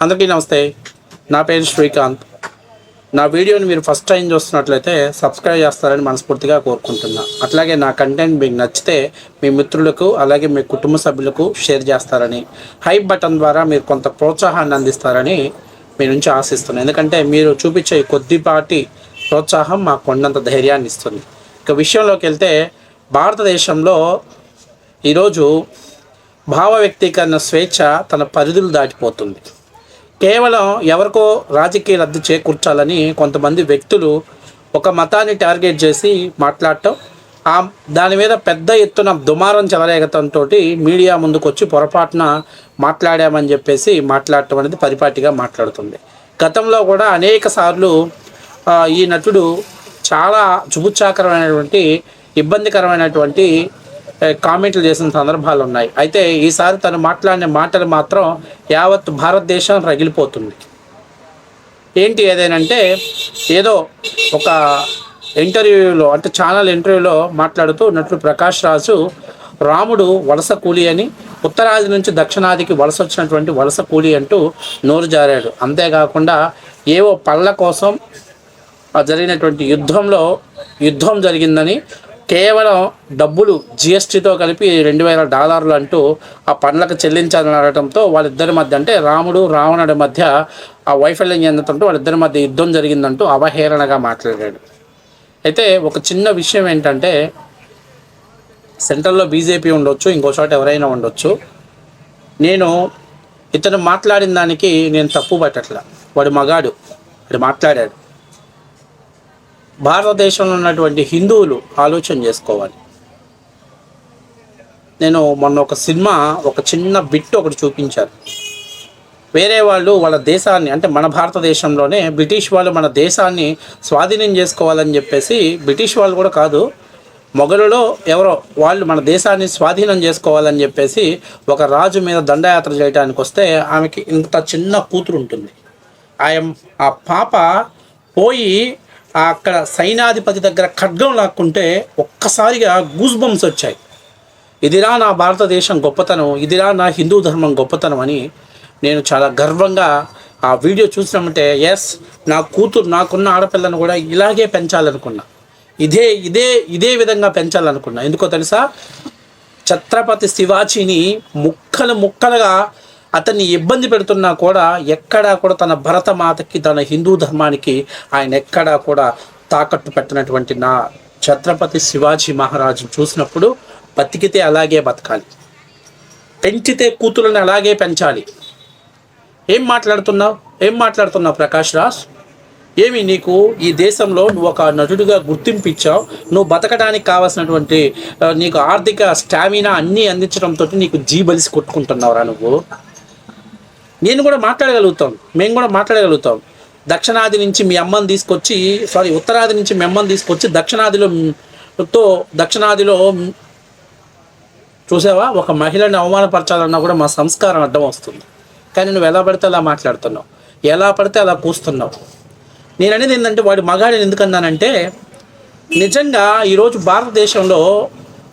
అందరికీ నమస్తే. నా పేరు శ్రీకాంత్. నా వీడియోని మీరు ఫస్ట్ టైం చూస్తున్నట్లయితే సబ్స్క్రైబ్ చేస్తారని మనస్ఫూర్తిగా కోరుకుంటున్నా. అట్లాగే నా కంటెంట్ మీకు నచ్చితే మీ మిత్రులకు అలాగే మీ కుటుంబ సభ్యులకు షేర్ చేస్తారని, హైప్ బటన్ ద్వారా మీరు కొంత ప్రోత్సాహాన్ని అందిస్తారని మీ నుంచి ఆశిస్తున్నాను. ఎందుకంటే మీరు చూపించే కొద్దిపాటి ప్రోత్సాహం మాకు కొండంత ధైర్యాన్ని ఇస్తుంది. ఇక విషయంలోకి వెళ్తే, భారతదేశంలో ఈరోజు భావ వ్యక్తీకరణ స్వేచ్ఛ తన పరిధులు దాటిపోతుంది. కేవలం ఎవరికో రాజకీయ లబ్ధి చేకూర్చాలని కొంతమంది వ్యక్తులు ఒక మతాన్ని టార్గెట్ చేసి మాట్లాడటం, దాని మీద పెద్ద ఎత్తున దుమారం చెలరేగటంతో మీడియా ముందుకు వచ్చి పొరపాటున మాట్లాడామని చెప్పేసి మాట్లాడటం అనేది పరిపాటిగా మాట్లాడుతుంది. గతంలో కూడా అనేక సార్లు ఈ నటుడు చాలా జుగుత్సాకరమైనటువంటి ఇబ్బందికరమైనటువంటి కామెంట్లు చేసిన సందర్భాలు ఉన్నాయి. అయితే ఈసారి తను మాట్లాడిన మాటలు మాత్రం యావత్ భారతదేశం రగిలిపోతుంది. ఏంటి ఏదేనంటే, ఏదో ఒక ఇంటర్వ్యూలో అంటే ఛానల్ ఇంటర్వ్యూలో మాట్లాడుతూ నటుడు ప్రకాష్ రాజు రాముడు వలస కూలి అని, ఉత్తరాది నుంచి దక్షిణాదికి వలస వచ్చినటువంటి వలస కూలి అంటూ నోరు జారాడు. అంతేకాకుండా ఏవో పళ్ళ కోసం జరిగినటువంటి యుద్ధం జరిగిందని, కేవలం డబ్బులు జిఎస్టీతో కలిపి $2,000 అంటూ ఆ పండ్లకు చెల్లించాలని అడగడంతో వాళ్ళిద్దరి మధ్య, అంటే రాముడు రావణుడి మధ్య ఆ వైఫల్యం చెందుతుంటూ వాళ్ళిద్దరి మధ్య యుద్ధం జరిగిందంటూ అవహేళనగా మాట్లాడాడు. అయితే ఒక చిన్న విషయం ఏంటంటే, సెంట్రల్లో బీజేపీ ఉండొచ్చు, ఇంకో చోట ఎవరైనా ఉండొచ్చు, నేను ఇతను మాట్లాడిన దానికి నేను తప్పు పట్టట్లా. వాడు మగాడు, వాడు మాట్లాడాడు. భారతదేశంలో ఉన్నటువంటి హిందువులు ఆలోచన చేసుకోవాలి. నేను మొన్న ఒక సినిమా ఒక చిన్న బిట్ ఒకటి చూపించారు. వేరే వాళ్ళు వాళ్ళ దేశాన్ని, అంటే మన భారతదేశంలోనే బ్రిటిష్ వాళ్ళు మన దేశాన్ని స్వాధీనం చేసుకోవాలని చెప్పేసి, బ్రిటిష్ వాళ్ళు కూడా కాదు, మొఘలులో ఎవరో వాళ్ళు మన దేశాన్ని స్వాధీనం చేసుకోవాలని చెప్పేసి ఒక రాజు మీద దండయాత్ర చేయడానికి వస్తే ఆమెకి ఇంత చిన్న కూతురు ఉంటుంది. ఆ పాప పోయి అక్కడ సైనాధిపతి దగ్గర ఖడ్గం లాక్కుంటే ఒక్కసారిగా గూస్ బంప్స్ వచ్చాయి. ఇదిరా నా భారతదేశం గొప్పతనం, ఇదిరా నా హిందూ ధర్మం గొప్పతనం అని నేను చాలా గర్వంగా ఆ వీడియో చూసినామంటే, ఎస్, నా కూతురు, నాకున్న ఆడపిల్లను కూడా ఇలాగే పెంచాలనుకున్నా, ఇదే విధంగా పెంచాలనుకున్నా. ఎందుకో తెలుసా? ఛత్రపతి శివాజీని ముక్కలుగా అతన్ని ఇబ్బంది పెడుతున్నా కూడా ఎక్కడా కూడా తన భరతమాతకి, తన హిందూ ధర్మానికి ఆయన ఎక్కడా కూడా తాకట్టు పెట్టినటువంటి నా ఛత్రపతి శివాజీ మహారాజు చూసినప్పుడు, బతికితే అలాగే బతకాలి, పెంచితే కూతురుని అలాగే పెంచాలి. ఏం మాట్లాడుతున్నావు ప్రకాష్ రాజ్? ఏమి నీకు ఈ దేశంలో నువ్వు ఒక నటుడిగా గుర్తింపు ఇచ్చావు, నువ్వు బతకడానికి కావాల్సినటువంటి నీకు ఆర్థిక స్టామినా అన్నీ అందించడంతో నీకు జీబలిసి కొట్టుకుంటున్నావురా నువ్వు. మేము కూడా మాట్లాడగలుగుతాం. దక్షిణాది నుంచి మీ అమ్మని తీసుకొచ్చి, ఉత్తరాది నుంచి మీ అమ్మని తీసుకొచ్చి దక్షిణాదిలో చూసావా, ఒక మహిళని అవమానపరచాలన్నా కూడా మా సంస్కారం అడ్డం వస్తుంది. కానీ నువ్వు ఎలా పడితే అలా మాట్లాడుతున్నావు, ఎలా పడితే అలా కూస్తున్నావు. నేను అనేది ఏంటంటే, వాడి మగాడిని ఎందుకన్నానంటే, నిజంగా ఈరోజు భారతదేశంలో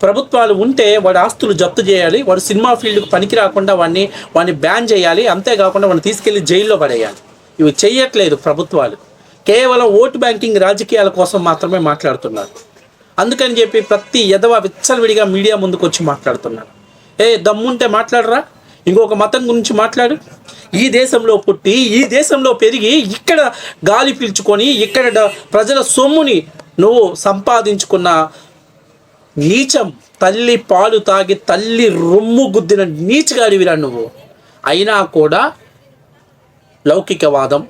ప్రభుత్వాలు ఉంటే వాడి ఆస్తులు జప్తు చేయాలి, వాడు సినిమా ఫీల్డ్కి పనికి రాకుండా వాడిని బ్యాన్ చేయాలి, అంతేకాకుండా వాడిని తీసుకెళ్లి జైల్లో పడేయాలి. ఇవి చెయ్యట్లేదు ప్రభుత్వాలు. కేవలం ఓటు బ్యాంకింగ్ రాజకీయాల కోసం మాత్రమే మాట్లాడుతున్నారు. అందుకని చెప్పి ప్రతి ఎదవ విచ్చలవిడిగా మీడియా ముందుకు వచ్చి మాట్లాడుతున్నారు. దమ్ముంటే మాట్లాడరా, ఇంకొక మతం గురించి మాట్లాడు. ఈ దేశంలో పుట్టి, ఈ దేశంలో పెరిగి, ఇక్కడ గాలి పీల్చుకొని, ఇక్కడ ప్రజల సొమ్ముని నువ్వు సంపాదించుకున్న నీచం, తల్లి పాలు తాగి తల్లి రొమ్ము గుద్దిన నీచగాడివిరా నువ్వు. అయినా కూడా లౌకికవాదం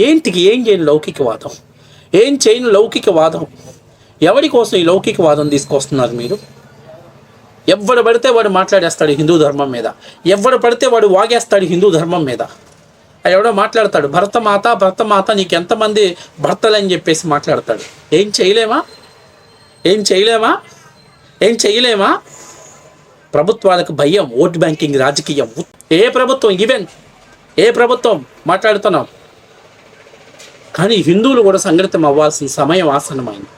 ఏంటికి? ఏం చేయను లౌకికవాదం. ఎవరి కోసం ఈ లౌకికవాదం తీసుకొస్తున్నారు మీరు? ఎవడు పడితే వాడు మాట్లాడేస్తాడు హిందూ ధర్మం మీద, ఎవడు పడితే వాడు వాగేస్తాడు హిందూ ధర్మం మీద. ఎవడో మాట్లాడతాడు, భరతమాత నీకు ఎంతమంది భర్తలని చెప్పేసి మాట్లాడతాడు. ఏం చేయలేమా? ప్రభుత్వాలకు భయం, ఓటు బ్యాంకింగ్ రాజకీయం. ఏ ప్రభుత్వం మాట్లాడుతున్నాం? కానీ హిందువులు కూడా సంఘటితం అవ్వాల్సిన సమయం ఆసన్నమైంది.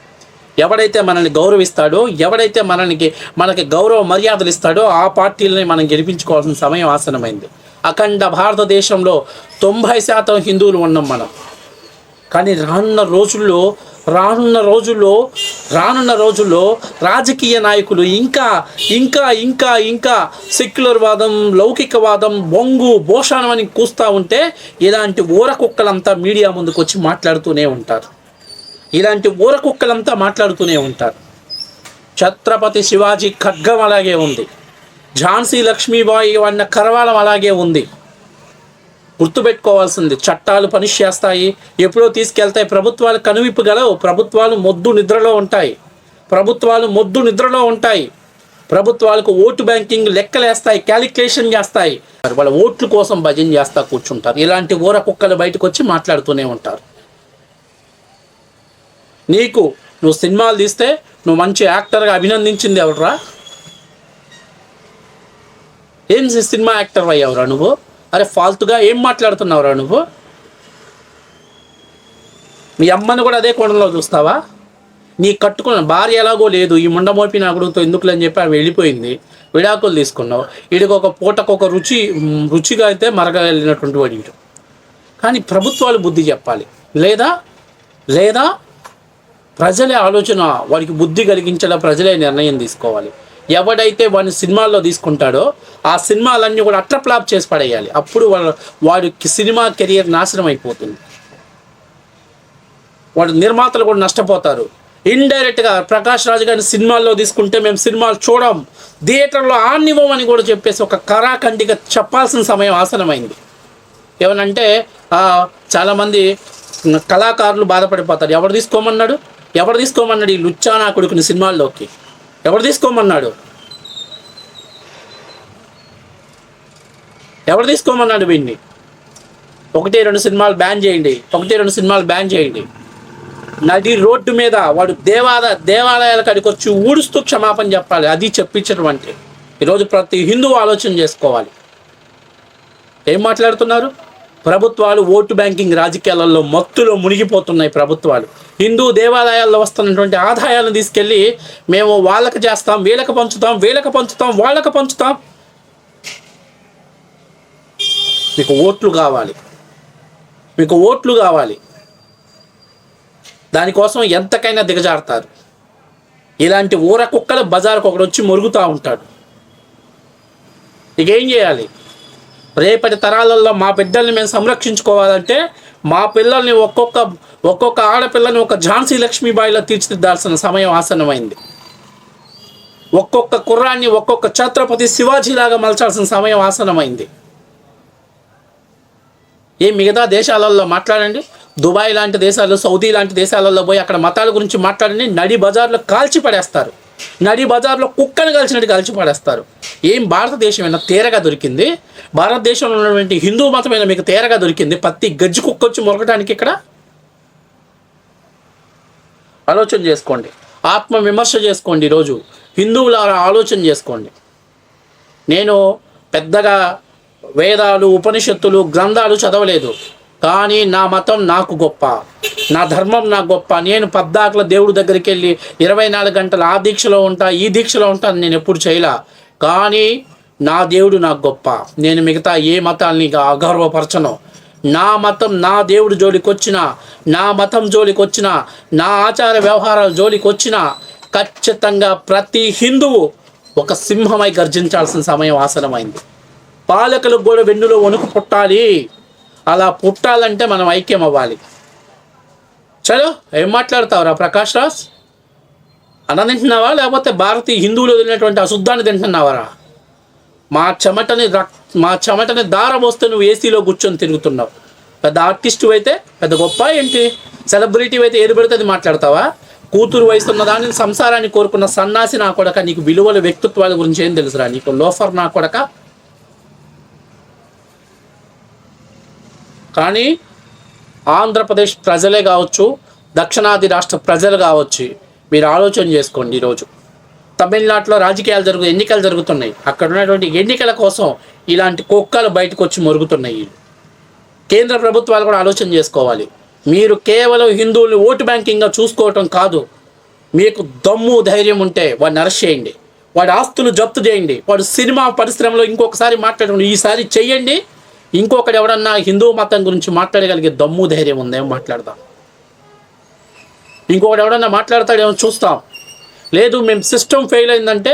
ఎవడైతే మనల్ని గౌరవిస్తాడో, ఎవడైతే మనకి గౌరవ మర్యాదలు ఇస్తాడో ఆ పార్టీలని మనం గెలిపించుకోవాల్సిన సమయం ఆసన్నమైంది. అఖండ భారతదేశంలో 90% హిందువులు ఉన్నాం మనం. కానీ రానున్న రోజుల్లో రాజకీయ నాయకులు ఇంకా సెక్యులర్వాదం, లౌకికవాదం, బొంగు భోషాణం అని కూస్తూ ఉంటే ఇలాంటి ఊరకుక్కలంతా మీడియా ముందుకు వచ్చి మాట్లాడుతూనే ఉంటారు. ఛత్రపతి శివాజీ ఖడ్గం అలాగే ఉంది, ఝాన్సీ లక్ష్మీబాయి అన్న కరవాలం అలాగే ఉంది. గుర్తుపెట్టుకోవాల్సింది, చట్టాలు పనిష్ చేస్తాయి, ఎప్పుడో తీసుకెళ్తాయి. ప్రభుత్వాలు కనువిప్పు గలవు, ప్రభుత్వాలు మొద్దు నిద్రలో ఉంటాయి. ప్రభుత్వాలకు ఓటు బ్యాంకింగ్ లెక్కలేస్తాయి, క్యాలిక్యులేషన్ చేస్తాయి. వాళ్ళ ఓట్ల కోసం భజన చేస్తా కూర్చుంటారు. ఇలాంటి ఊర కుక్కలు బయటకు వచ్చి మాట్లాడుతూనే ఉంటారు. నువ్వు సినిమాలు తీస్తే నువ్వు మంచి యాక్టర్గా అభినందించింది ఎవరురా? ఏం సినిమా యాక్టర్ అయ్యావురా నువ్వు? అరే ఫాల్తుగా ఏం మాట్లాడుతున్నావురా నువ్వు? మీ అమ్మని కూడా అదే కోణంలో చూస్తావా? నీ కట్టుకున్న భార్య ఎలాగో లేదు, ఈ ముండమోపి నా కొడుకుతో ఎందుకులే అని చెప్పి ఆమె వెళ్ళిపోయింది, విడాకులు తీసుకున్నావు. వీడికి ఒక పూటకు ఒక రుచిగా అయితే మరగలిగినటువంటి వాడి. కానీ ప్రభుత్వాలు బుద్ధి చెప్పాలి, లేదా ప్రజలే ఆలోచన, వాడికి బుద్ధి కలిగించేలా ప్రజలే నిర్ణయం తీసుకోవాలి. ఎవడైతే వాడిని సినిమాల్లో తీసుకుంటాడో ఆ సినిమాలన్నీ కూడా అట్లా ఫ్లాప్ చేసి పడేయాలి. అప్పుడు వాడికి సినిమా కెరియర్ నాశనం అయిపోతుంది. వాడు నిర్మాతలు కూడా నష్టపోతారు. ఇండైరెక్ట్గా ప్రకాష్ రాజ్ గారిని సినిమాల్లో తీసుకుంటే మేము సినిమాలు చూడం, థియేటర్లో ఆనివ్వమని కూడా చెప్పేసి ఒక కరాఖండిగా చెప్పాల్సిన సమయం ఆసనమైంది. ఏమనంటే చాలామంది కళాకారులు బాధపడిపోతారు. ఎవరు తీసుకోమన్నాడు ఈ లుచ్చా నా కొడుకుని సినిమాల్లోకి? ఎవరు తీసుకోమన్నాడు వీడిని? 1-2 సినిమాలు బ్యాన్ చేయండి. నది రోడ్డు మీద వాడు దేవాలయాల కాడికి వచ్చి ఊడుస్తూ క్షమాపణ చెప్పాలి. అది చెప్పించడం అంటే ఈరోజు ప్రతి హిందువు ఆలోచన చేసుకోవాలి. ఏం మాట్లాడుతున్నారు? ప్రభుత్వాలు ఓటు బ్యాంకింగ్ రాజకీయాలలో మత్తులో మునిగిపోతున్నాయి. ప్రభుత్వాలు హిందూ దేవాలయాల్లో వస్తున్నటువంటి ఆదాయాలను తీసుకెళ్ళి మేము వాళ్ళకి చేస్తాం, వీళ్ళకి పంచుతాం. మీకు ఓట్లు కావాలి. దానికోసం ఎంతకైనా దిగజారుతారు. ఇలాంటి ఊర కుక్కలు బజారుకు ఒకడు వచ్చి మొరుగుతూ ఉంటాడు. ఇక ఏం చేయాలి? రేపటి తరాలలో మా బిడ్డల్ని మేము సంరక్షించుకోవాలంటే మా పిల్లల్ని ఒక్కొక్క ఆడపిల్లని ఒక ఝాన్సీ లక్ష్మీబాయిలో తీర్చిదిద్దాల్సిన సమయం ఆసన్నమైంది. ఒక్కొక్క కుర్రాన్ని ఒక్కొక్క ఛత్రపతి శివాజీలాగా మలచాల్సిన సమయం ఆసన్నమైంది. మిగతా దేశాలలో మాట్లాడండి, దుబాయ్ లాంటి దేశాలు, సౌదీ లాంటి దేశాలలో పోయి అక్కడ మతాల గురించి మాట్లాడండి, నడి బజార్లో కాల్చి పడేస్తారు. నడి బజార్లో కుక్కను కలిసినట్టు కాల్చి పడేస్తారు. భారతదేశమైనా తేరగా దొరికింది? భారతదేశంలో ఉన్నటువంటి హిందూ మతమైనా మీకు తేరగా దొరికింది? ప్రతి గజ్జి కుక్క వచ్చి మొరగటానికి ఇక్కడ ఆలోచన చేసుకోండి, ఆత్మ విమర్శ చేసుకోండి. ఈరోజు హిందువులారా ఆలోచన చేసుకోండి. నేను పెద్దగా వేదాలు, ఉపనిషత్తులు, గ్రంథాలు చదవలేదు, కానీ నా మతం నాకు గొప్ప, నా ధర్మం నాకు గొప్ప. నేను పద్దాకల దేవుడి దగ్గరికి వెళ్ళి 24 గంటలు ఆ దీక్షలో ఉంటా, ఈ దీక్షలో ఉంటాను, నేను ఎప్పుడు చేయలా. కానీ నా దేవుడు నాకు గొప్ప. నేను మిగతా ఏ మతాల్ని అగౌరవపరచను. నా మతం, నా దేవుడు జోలికి వచ్చినా, నా మతం జోలికి వచ్చినా, నా ఆచార వ్యవహారాల జోలికి వచ్చినా ఖచ్చితంగా ప్రతి హిందువు ఒక సింహమై గర్జించాల్సిన సమయం ఆసనమైంది. పాలకులకు కూడా వెన్నులో వణుకు పుట్టాలి. అలా పుట్టాలంటే మనం ఐక్యం అవ్వాలి. చలో, ఏం మాట్లాడతావురా ప్రకాష్ రాజ్? అన్నం తింటున్నావా, లేకపోతే భారతీయ హిందువులు వదిలినటువంటి అశుద్ధాన్ని తింటున్నావరా? మా చెమటని దారబోస్తే నువ్వు ఏసీలో కూర్చొని తిరుగుతున్నావు. పెద్ద ఆర్టిస్టు అయితే పెద్ద గొప్ప ఏంటి? సెలబ్రిటీ అయితే ఏది పడితే అది మాట్లాడతావా? కూతురు వయసున్న దాన్ని సంసారాన్ని కోరుకున్న సన్నాసి నా కొడక, నీకు విలువల వ్యక్తిత్వాల గురించి ఏం తెలుసురా? నీకు లోఫర్ నా కొడక. కానీ ఆంధ్రప్రదేశ్ ప్రజలే కావచ్చు, దక్షిణాది రాష్ట్ర ప్రజలు కావచ్చు, మీరు ఆలోచన చేసుకోండి. ఈరోజు తమిళనాడులో ఎన్నికలు జరుగుతున్నాయి. అక్కడ ఉన్నటువంటి ఎన్నికల కోసం ఇలాంటి కుక్కలు బయటకు వచ్చి మొరుగుతున్నాయి. కేంద్ర ప్రభుత్వాలు కూడా ఆలోచన చేసుకోవాలి. మీరు కేవలం హిందువుల్ని ఓటు బ్యాంకింగ్గా చూసుకోవటం కాదు. మీకు దమ్ము ధైర్యం ఉంటే వాడిని అరెస్ట్ చేయండి, వాడి ఆస్తులు జప్తు చేయండి, వాడు సినిమా పరిశ్రమలో ఇంకొకసారి మాట్లాడండి, ఈసారి చెయ్యండి. ఇంకొకటి ఎవడన్నా హిందూ మతం గురించి మాట్లాడగలిగే దమ్ము ధైర్యం ఉందేమో మాట్లాడదాం. ఇంకొకటి ఎవడన్నా మాట్లాడతాడేమో చూస్తాం. లేదు మేము సిస్టమ్ ఫెయిల్ అయిందంటే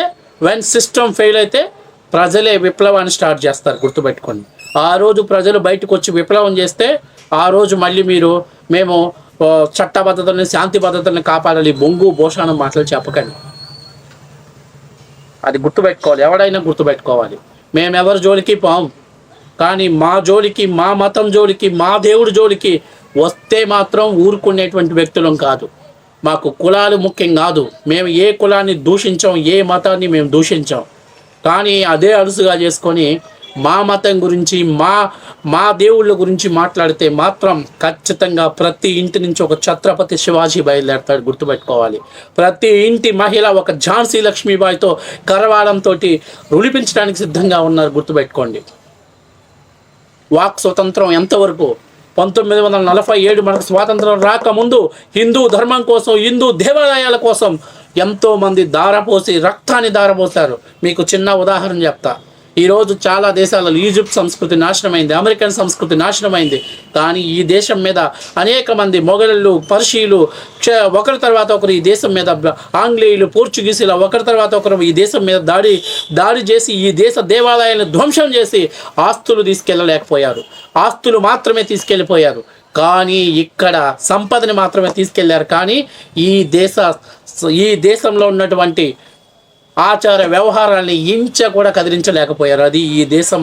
సిస్టమ్ ఫెయిల్ అయితే ప్రజలే విప్లవాన్ని స్టార్ట్ చేస్తారు, గుర్తుపెట్టుకోండి. ఆ రోజు ప్రజలు బయటకు వచ్చి విప్లవం చేస్తే ఆ రోజు మళ్ళీ మేము చట్టబద్ధతల్ని శాంతి భద్రతల్ని కాపాడాలి బొంగు భోషానం మాటలు చెప్పకండి. అది గుర్తుపెట్టుకోవాలి, ఎవడైనా గుర్తుపెట్టుకోవాలి. మేమెవరి జోలికి పోం, కానీ మా జోలికి, మా మతం జోలికి, మా దేవుడి జోలికి వస్తే మాత్రం ఊరుకునేటువంటి వ్యక్తులం కాదు. మాకు కులాలు ముఖ్యం కాదు. మేము ఏ కులాన్ని దూషించాం, ఏ మతాన్ని మేము దూషించాం. కానీ అదే అలుసుగా చేసుకొని మా మతం గురించి, మా దేవుళ్ళ గురించి మాట్లాడితే మాత్రం ఖచ్చితంగా ప్రతి ఇంటి నుంచి ఒక ఛత్రపతి శివాజీ బయలుదేరతాడు, గుర్తుపెట్టుకోవాలి. ప్రతి ఇంటి మహిళ ఒక ఝాన్సీ లక్ష్మీబాయితో కరవాలంతో రులిపించడానికి సిద్ధంగా ఉన్నారు, గుర్తుపెట్టుకోండి. వాక్ స్వతంత్రం ఎంతవరకు? 1947 మనకు స్వాతంత్రం రాకముందు హిందూ ధర్మం కోసం, హిందూ దేవాలయాల కోసం ఎంతోమంది ధారపోసి రక్తాన్ని ధారపోసారు. మీకు చిన్న ఉదాహరణ చెప్తా. ఈరోజు చాలా దేశాలలో ఈజిప్ట్ సంస్కృతి నాశనమైంది, అమెరికన్ సంస్కృతి నాశనమైంది. కానీ ఈ దేశం మీద అనేక మంది మొఘలులు, పర్షియలు ఒకరి తర్వాత ఒకరు ఈ దేశం మీద, ఆంగ్లేయులు, పోర్చుగీసులు ఒకరి తర్వాత ఒకరు ఈ దేశం మీద దాడి చేసి ఈ దేశ దేవాలయాలను ధ్వంసం చేసి ఆస్తులు తీసుకెళ్ళలేకపోయారు. ఆస్తులు మాత్రమే తీసుకెళ్ళిపోయారు, కానీ ఇక్కడ సంపదని మాత్రమే తీసుకెళ్లారు. కానీ ఈ దేశంలో ఉన్నటువంటి ఆచార వ్యవహారాన్ని ఇంచ కూడా కదిలించలేకపోయారు. అది ఈ దేశం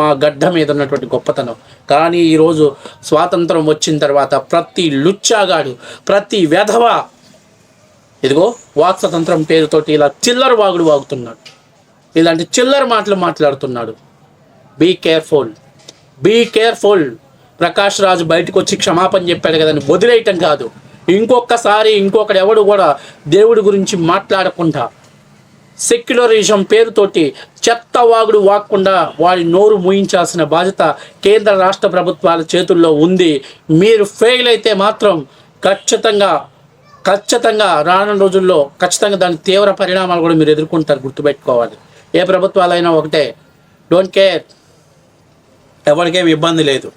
మా గడ్డ మీద ఉన్నటువంటి గొప్పతనం. కానీ ఈరోజు స్వాతంత్రం వచ్చిన తర్వాత ప్రతి లుచ్చాగాడు, ప్రతి వెధవ ఇదిగో వాక్ స్వతంత్రం పేరుతోటి ఇలా చిల్లర వాగుడు వాగుతున్నాడు, ఇలాంటి చిల్లర మాటలు మాట్లాడుతున్నాడు. Be careful. ప్రకాష్ రాజు బయటకు వచ్చి క్షమాపణ చెప్పాడు కదని వదిలేయటం కాదు. ఇంకొకటి ఎవడు కూడా దేవుడి గురించి మాట్లాడకుండా సెక్యులరిజం పేరుతోటి చెత్త వాగుడు వాక్కుండా వాడి నోరు మూయించాల్సిన బాధ్యత కేంద్ర రాష్ట్ర ప్రభుత్వాల చేతుల్లో ఉంది. మీరు ఫెయిల్ అయితే మాత్రం ఖచ్చితంగా రానున్న రోజుల్లో ఖచ్చితంగా దాని తీవ్ర పరిణామాలు కూడా మీరు ఎదుర్కొంటారు, గుర్తుపెట్టుకోవాలి. ఏ ప్రభుత్వాలైనా ఒకటే, డోంట్ కేర్, ఎవరికేం ఇబ్బంది లేదు.